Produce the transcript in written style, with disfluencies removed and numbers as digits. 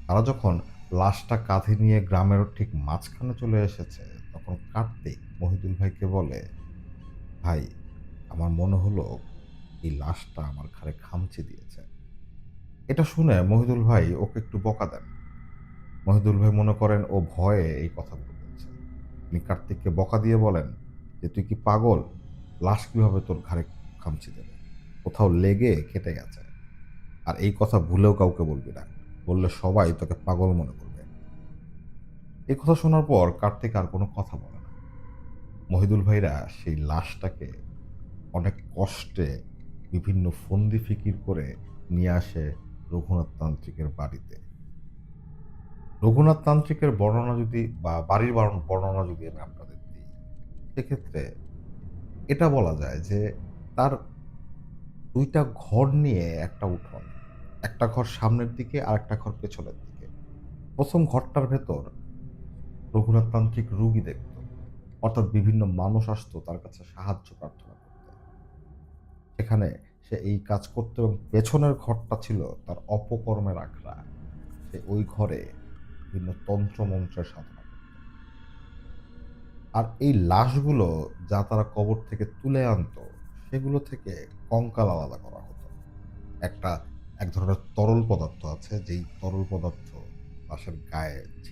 তারা যখন লাশটা কাঁধে নিয়ে গ্রামের ঠিক মাঝখানে চলে এসেছে, তখন কার্তিক মহিদুল ভাইকে বলে, "ভাই, আমার মনে হলো এই লাশটা আমার ঘাড়ে খামচে দিয়েছে।" এটা শুনে মহিদুল ভাই ওকে একটু বকা দেন। মহিদুল ভাই মনে করেন ও ভয়ে এই কথাগুলো বলছে। তিনি কার্তিককে বকা দিয়ে বলেন যে, "তুই কি পাগল? লাশ কিভাবে তোর ঘাড়ে খামচে দেবে? কোথাও লেগে কেটে গেছে। আর এই কথা ভুলেও কাউকে বলবি না। বললে সবাই তোকে পাগল মনে করবে।" এই কথা শোনার পর কার্তিক আর কোনো কথা বলে না। মহিদুল ভাইরা সেই লাশটাকে অনেক কষ্টে বিভিন্ন ফন্দি ফিকির করে নিয়ে আসে রঘুনাথ তান্ত্রিকের বাড়িতে। রঘুনাথ তান্ত্রিকের বর্ণনা যদি বা বাড়ির বর্ণনা যদি আমি আপনাদের দিই, সেক্ষেত্রে এটা বলা যায় যে তার ২ টা ঘর নিয়ে একটা উঠোন। একটা ঘর সামনের দিকে আরেকটা ঘর পেছনের দিকে। ১ম ঘরটার ভেতর রঘুনাথ তান্ত্রিক রুগী দেখত। অর্থাৎ বিভিন্ন মানুষ আসতো তার কাছে সাহায্য প্রার্থনা করতে। সেখানে সে এই কাজ করত এবং পেছনের ঘরটা ছিল তার অপকর্মের আখড়া। সে ওই ঘরে বিভিন্ন তন্ত্র-মন্ত্রের সাধনা করত। আর এই লাশগুলো যা তারা কবর থেকে তুলে আনতো, সেগুলো থেকে কঙ্কাল আলাদা করা হতো। এক ধরনের তরল পদার্থ আছে, যেই তরল পদার্থ লাশের গায়ে ছিটিয়ে